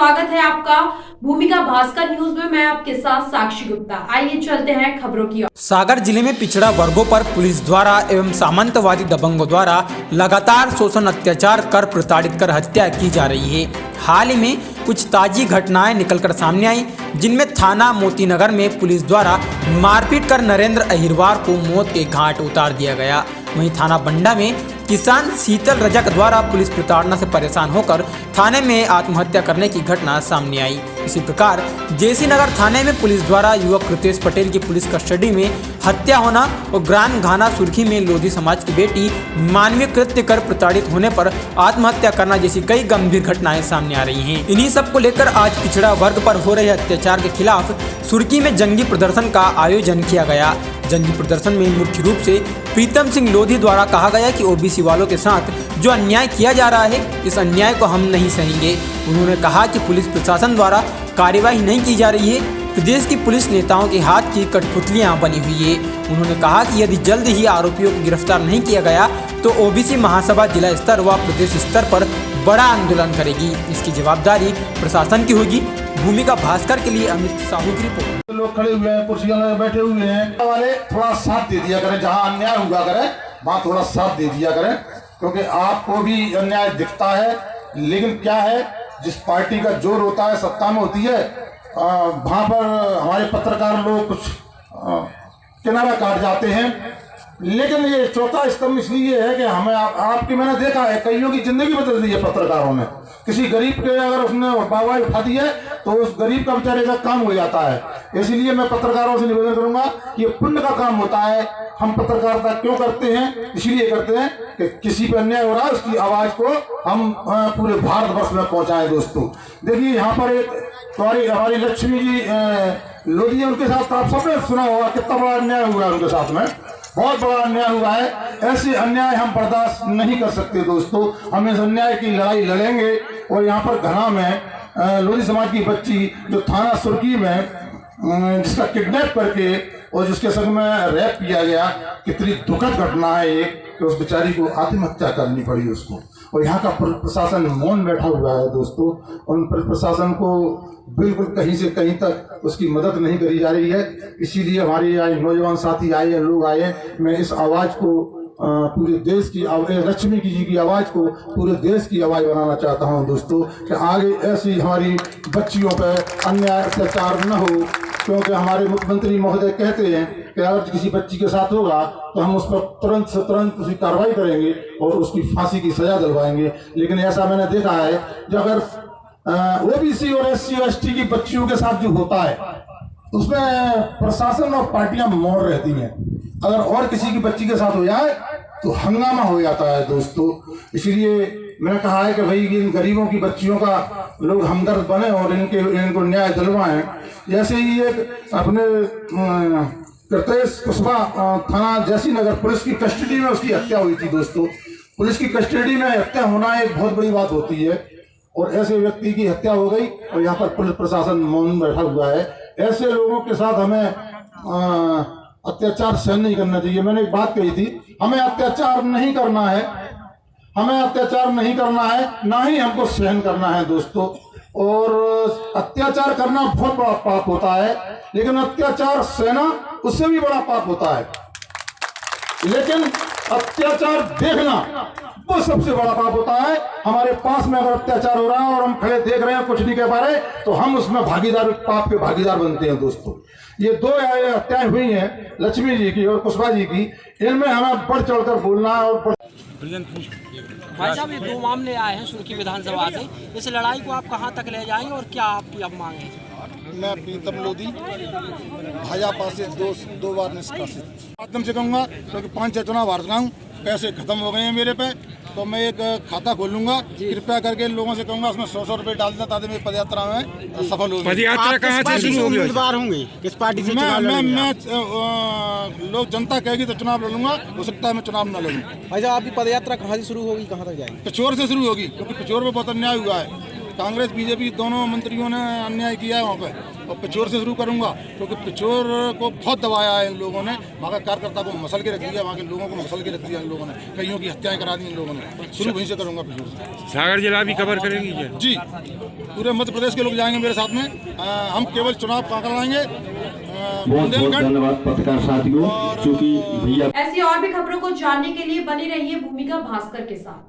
स्वागत है आपका भूमिका भास्कर न्यूज में। मैं आपके साथ साक्षी गुप्ता। आइए चलते हैं खबरों की ओर। सागर जिले में पिछड़ा वर्गों पर पुलिस द्वारा एवं सामंतवादी दबंगों द्वारा लगातार शोषण अत्याचार कर प्रताड़ित कर हत्या की जा रही है। हाल ही में कुछ ताजी घटनाएं निकलकर सामने आई, जिनमें थाना मोतीनगर में पुलिस द्वारा मारपीट कर नरेंद्र अहिरवार को मौत के घाट उतार दिया गया। वहीं थाना बंडा में किसान शीतल रजक द्वारा पुलिस प्रताड़ना से परेशान होकर थाने में आत्महत्या करने की घटना सामने आई। इसी प्रकार जेसी नगर थाने में पुलिस द्वारा युवक कृतेश पटेल की पुलिस कस्टडी में हत्या होना और ग्राम घाना सुर्खी में लोधी समाज की बेटी मानवीय कृत्य कर प्रताड़ित होने पर आत्महत्या करना जैसी कई गंभीर घटनाएं सामने आ रही हैं। इन्हीं सब को लेकर आज पिछड़ा वर्ग पर हो रहे अत्याचार के खिलाफ सुर्खी में जंगी प्रदर्शन का आयोजन किया गया। जंगी प्रदर्शन में मुख्य रूप से प्रीतम सिंह लोधी द्वारा कहा गया कि ओबीसी वालों के साथ जो अन्याय किया जा रहा है, इस अन्याय को हम नहीं सहेंगे। उन्होंने कहा कि पुलिस प्रशासन द्वारा कार्यवाही नहीं की जा रही है, प्रदेश की पुलिस नेताओं के हाथ की कठपुतलियां बनी हुई है। उन्होंने कहा कि यदि जल्द ही आरोपियों को गिरफ्तार नहीं किया गया तो ओबीसी महासभा जिला स्तर व प्रदेश स्तर पर बड़ा आंदोलन करेगी। इसकी जवाबदारी प्रशासन की होगी। भूमिका भास्कर के लिए अमित साहू की रिपोर्ट। लोग खड़े हुए हैं, कुर्सियों में बैठे हुए हैं, वाले थोड़ा साथ दे दिया करें, जहां अन्याय हुआ करे वहां थोड़ा साथ दे दिया करें, क्योंकि आपको भी अन्याय दिखता है। लेकिन क्या है, जिस पार्टी का जोर होता है सत्ता में होती है, वहां पर हमारे पत्रकार लोग कुछ किनारा काट जाते हैं। लेकिन ये चौथा स्तंभ इसलिए है कि हमें आपकी मैंने देखा है कईयों की जिंदगी बदल दी है पत्रकारों ने। किसी गरीब के अगर उसने वाहवाही उठा दी है तो उस गरीब का बेचारे का काम हो जाता है। इसलिए मैं पत्रकारों से निवेदन करूंगा कि ये पुण्य का काम होता है। हम पत्रकारिता क्यों करते हैं? इसलिए करते हैं कि किसी पर अन्याय हो रहा है, उसकी आवाज को हम पूरे भारतवर्ष में पहुंचाएं। दोस्तों देखिए, यहाँ पर एक हमारी लक्ष्मी जी लोधी, उनके साथ आप सबने सुना होगा कितना बड़ा अन्याय हुआ है, उनके साथ में बहुत बड़ा अन्याय हुआ है। ऐसे अन्याय हम बर्दाश्त नहीं कर सकते दोस्तों। हम इस अन्याय की लड़ाई लड़ेंगे। और यहाँ पर घना में लोधी समाज की बच्ची जो थाना सुर्खी में जिसका किडनैप करके और जिसके संग में रैप किया गया, कितनी दुखद घटना है ये कि उस बेचारी को आत्महत्या करनी पड़ी उसको। और यहाँ का प्रशासन मौन बैठा हुआ है दोस्तों। उन प्रशासन को बिल्कुल कहीं से कहीं तक उसकी मदद नहीं करी जा रही है। इसीलिए हमारे यहाँ नौजवान साथी आए हैं, लोग आए हैं। मैं इस आवाज़ को पूरे देश की, लक्ष्मी जी की आवाज़ को पूरे देश की आवाज़ बनाना चाहता हूँ दोस्तों, कि आगे ऐसी हमारी बच्चियों पर अन्याय अत्याचार न हो। क्योंकि हमारे मुख्यमंत्री महोदय कहते हैं कि अगर किसी बच्ची के साथ होगा तो हम उस पर तुरंत से तुरंत उसकी कार्रवाई करेंगे और उसकी फांसी की सजा दिलवाएंगे। लेकिन ऐसा मैंने देखा है, जो अगर ओबीसी और एससी और एसटी की बच्चियों के साथ जो होता है उसमें प्रशासन और पार्टियां मौन रहती हैं। अगर और किसी की बच्ची के साथ हो जाए तो हंगामा हो जाता है दोस्तों। इसलिए मैंने कहा है कि भाई इन गरीबों की बच्चियों का लोग हमदर्द बने और इनको न्याय दिलवाएं। जैसे ही एक अपने कृतेश कुशवाहा थाना जेसी नगर पुलिस की कस्टडी में उसकी हत्या हुई थी दोस्तों। पुलिस की कस्टडी में हत्या होना एक बहुत बड़ी बात होती है, और ऐसे व्यक्ति की हत्या हो गई और यहाँ पर पुलिस प्रशासन मौन बैठा हुआ है। ऐसे लोगों के साथ हमें अत्याचार सहन नहीं करना चाहिए। मैंने एक बात कही थी, हमें अत्याचार नहीं करना है, हमें अत्याचार नहीं करना है, ना ही हमको सहन करना है दोस्तों। और अत्याचार करना बहुत बड़ा पाप होता है, लेकिन अत्याचार सहना उससे भी बड़ा पाप होता है। लेकिन अत्याचार देखना वो सबसे बड़ा पाप होता है। हमारे पास में अगर अत्याचार हो रहा है और हम खड़े देख रहे हैं, कुछ नहीं कह पा रहे, तो हम उसमें भागीदार, पाप के भागीदार बनते हैं दोस्तों। ये दो हत्याएं हुई हैं, लक्ष्मी जी की और कुशवाहा जी की, इनमें हमें बढ़ चढ़कर बोलना है। और भाई साहब, ये दो मामले आए हैं सुर्खी विधानसभा से, इस लड़ाई को आप कहां तक ले जाएंगे और क्या आपकी अब मांग है? मैं प्रीतम लोधी भाजपा से दो बार निष्कासित माध्यम से कहूँगा, क्योंकि 5-6 चुनाव हार चुका हूँ, पैसे खत्म हो गए हैं मेरे पे, तो मैं एक खाता खोल लूंगा। कृपया करके लोगों से कहूँगा उसमें 100 रुपये डाल दें ताकि मेरी पदयात्रा में सफल हो। पदयात्रा कहाँ से शुरू होगी? उम्मीदवार होंगे किस पार्टी से? मैं लोग जनता कहेगी तो चुनाव लड़ूंगा, हो सकता है मैं चुनाव न लड़ूँ। भाई साहब, आपकी पदयात्रा कहाँ से शुरू होगी, कहाँ तक जाएगी? पिछोर से शुरू होगी, क्योंकि पिछोर में बहुत अन्याय हुआ है। कांग्रेस बीजेपी दोनों मंत्रियों ने अन्याय किया है वहाँ पे। और पिछोर से शुरू करूँगा क्योंकि पिछोर को बहुत दबाया है इन लोगों ने, वहाँ का कार्यकर्ता को मसल के रख दिया, वहाँ के लोगों को मसल के रख दिया इन लोगों ने, कईयों की हत्याएं करा दी इन लोगों ने। शुरू वहीं से करूँगा पिछोर से। सागर जिला भी कवर करेंगी क्या? जी, पूरे मध्य प्रदेश के लोग जाएंगे मेरे साथ में। हम केवल चुनाव कहाँ कराएंगे, बहुत धन्यवाद पत्रकार साथियों, क्योंकि भैया ऐसी और भी खबरों को जानने के लिए बने रहिए भूमिका भास्कर के साथ।